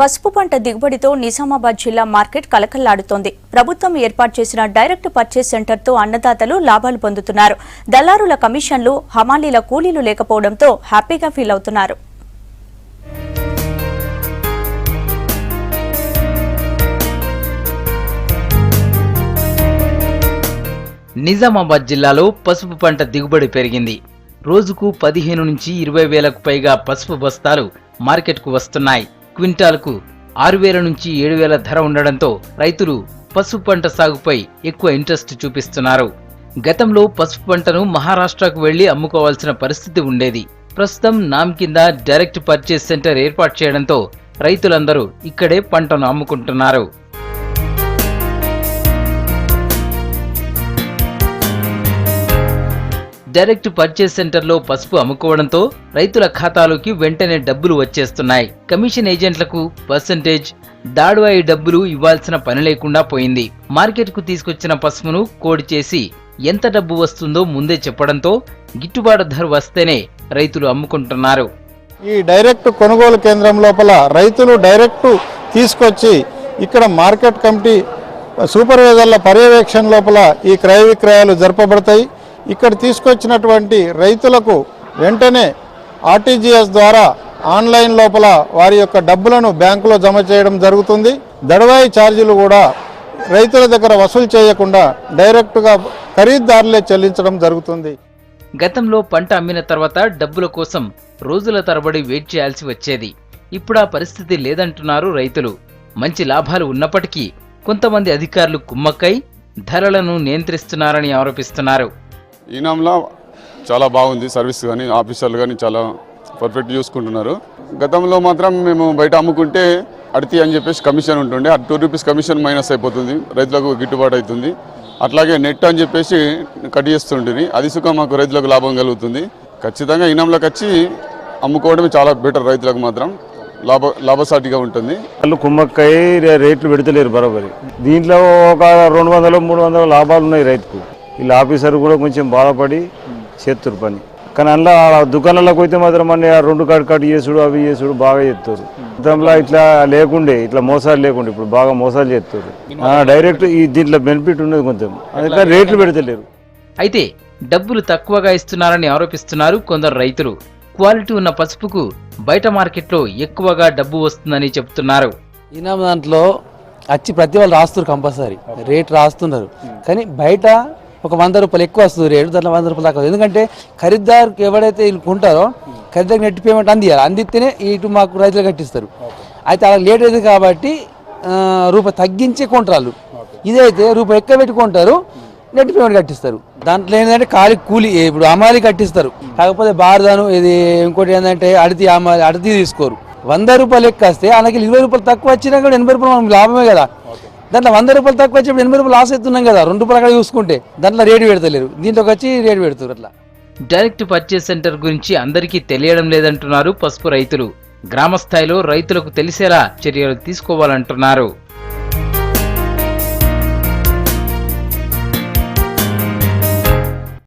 పసుపు పంట దిగుబడితో నిజామాబాద్ జిల్లా మార్కెట్ కలకల్లాడుతోంది. ప్రభుత్వం ఏర్పాటు చేసిన డైరెక్ట్ పర్చేస్ సెంటర్తో అన్నదాతలు లాభాలు పొందుతున్నారు. దళారుల కమిషన్లు, హమాలీల కూలీలు లేకపోవడంతో హ్యాపీగా ఫీల్ అవుతున్నారు. నిజామాబాద్ జిల్లాలో పసుపు పంట దిగుబడి పెరిగింది. రోజుకు 15 నుంచి 20 వేలకు పైగా పసుపు బస్తాలు మార్కెట్కు వస్తున్నాయి. క్వింటాల్కు 6,000 నుంచి 7,000 ధర ఉండడంతో రైతులు పసుపు పంట సాగుపై ఎక్కువ ఇంట్రెస్ట్ చూపిస్తున్నారు. గతంలో పసుపు పంటను మహారాష్ట్రకు వెళ్లి అమ్ముకోవాల్సిన పరిస్థితి ఉండేది. ప్రస్తుతం నామ్ కింద డైరెక్ట్ పర్చేస్ సెంటర్ ఏర్పాటు చేయడంతో రైతులందరూ ఇక్కడే పంటను అమ్ముకుంటున్నారు. డైరెక్ట్ పర్చేస్ సెంటర్లో పసుపు అమ్ముకోవడంతో రైతుల ఖాతాలోకి వెంటనే డబ్బులు వచ్చేస్తున్నాయి. కమిషన్ ఏజెంట్లకు పర్సెంటేజ్, దాడువాయి డబ్బులు ఇవ్వాల్సిన పని లేకుండా పోయింది. మార్కెట్కు తీసుకొచ్చిన పసుపును కోడి చేసి ఎంత డబ్బు వస్తుందో ముందే చెప్పడంతో గిట్టుబాటు ధర వస్తేనే రైతులు అమ్ముకుంటున్నారు. ఈ డైరెక్ట్ కొనుగోలు కేంద్రం లోపల రైతులు డైరెక్ట్ తీసుకొచ్చి ఇక్కడ మార్కెట్ కమిటీ సూపర్వైజర్ల పర్యవేక్షణ లోపల ఈ క్రయ విక్రయాలు జరపబడతాయి. ఇక్కడ తీసుకొచ్చినటువంటి రైతులకు వెంటనే ఆర్టీజీఎస్ ద్వారా ఆన్లైన్ లోపల వారి యొక్క డబ్బులను బ్యాంకులో జమ చేయడం జరుగుతుంది. దడవాయి ఛార్జీలు కూడా రైతుల దగ్గర వసూలు చేయకుండా డైరెక్ట్గా ఖరీదారులే చెల్లించడం జరుగుతుంది. గతంలో పంట అమ్మిన తర్వాత డబ్బుల కోసం రోజుల తరబడి వెయిట్ చేయాల్సి వచ్చేది. ఇప్పుడు ఆ పరిస్థితి లేదంటున్నారు రైతులు. మంచి లాభాలు ఉన్నప్పటికీ కొంతమంది అధికారులు కుమ్మక్కై ధరలను నియంత్రిస్తున్నారని ఆరోపిస్తున్నారు. ఈనాంలో చాలా బాగుంది సర్వీస్, కానీ ఆఫీసర్లు కానీ చాలా పర్ఫెక్ట్ చూసుకుంటున్నారు. గతంలో మాత్రం మేము బయట అమ్ముకుంటే అడితి అని చెప్పేసి కమిషన్ ఉంటుండే, అది 2 రూపీస్ కమిషన్ మైనస్ అయిపోతుంది, రైతులకు గిట్టుబాటు అవుతుంది. అట్లాగే నెట్ అని చెప్పేసి కట్ చేస్తుంటుంది, అది సుఖం మాకు రైతులకు లాభం కలుగుతుంది. ఖచ్చితంగా ఈనాంలోకి వచ్చి అమ్ముకోవడమే చాలా బెటర్, రైతులకు మాత్రం లాభసాటిగా ఉంటుంది. వాళ్ళు కుమ్మక్కై రేట్లు పెడతలేరు బరోబరి. దీంట్లో ఒక 200-300 లాభాలు ఉన్నాయి రైతుకు. వీళ్ళ ఆఫీసర్ కూడా కొంచెం బాధపడి చేస్తారు పని. కానీ అందులో దుకాణాలకు పోతే మాత్రం అన్ని 2 కట్ చేసుడు అవి చేసుడు బాగా చేస్తారు. గతంలో ఇట్లా లేకుండే, ఇట్లా మోసాలు లేకుండే, ఇప్పుడు బాగా మోసాలు చేస్తారు. డైరెక్ట్ ఈ దీంట్లో బెనిఫిట్ ఉండదు కొంచెం, అందుకని రేట్లు పెడతలేరు. అయితే డబ్బులు తక్కువగా ఇస్తున్నారని ఆరోపిస్తున్నారు కొందరు రైతులు. క్వాలిటీ ఉన్న పసుపుకు బయట మార్కెట్లో ఎక్కువగా డబ్బు వస్తుందని చెబుతున్నారు. ఈనాం దాంట్లో వచ్చి ప్రతి వాళ్ళు రాస్తున్నారు, కంపల్సరీ రేట్ రాస్తున్నారు. కానీ బయట ఒక 100 రూపాయలు ఎక్కువ వస్తుంది రేటు, దాంట్లో 100 రూపాయలు తక్కువ. ఎందుకంటే ఖరీదారుకి ఎవరైతే వీళ్ళు కొంటారో ఖరీదారు నెట్ పేమెంట్ అందిస్తేనే ఇటు మాకు రైతులు కట్టిస్తారు. అయితే అలా లేట్ అయింది కాబట్టి రూపాయి తగ్గించే కొంటారు. ఇదైతే రూపాయి ఎక్కువ పెట్టుకుంటారు, నెట్ పేమెంట్ కట్టిస్తారు. దాంట్లో ఏంటంటే కూలి ఇప్పుడు అమాలి కట్టిస్తారు. కాకపోతే బార్దాను ఇది ఇంకోటి ఏంటంటే అడితి తీసుకోరు. 100 రూపాయలు ఎక్కువ వస్తే అలాగే 20 రూపాయలు తక్కువ వచ్చినా కూడా 80 రూపాయలు మనకు లాభమే కదా. దాంట్లో 100 రూపాయలు తక్కువ వచ్చి 80 రూపాయలు లాస్ అవుతున్నాం కదా. 2 రూపాయలు అక్కడ చూసుకుంటే దాంట్లో రేటు పెడతలేరు, దీంట్లోకి వచ్చి రేటు పెడతారు. అట్లా డైరెక్ట్ పర్చేస్ సెంటర్ గురించి అందరికీ తెలియడం లేదంటున్నారు పసుపు రైతులు. గ్రామ స్థాయిలో రైతులకు తెలిసేలా చర్యలు తీసుకోవాలంటున్నారు.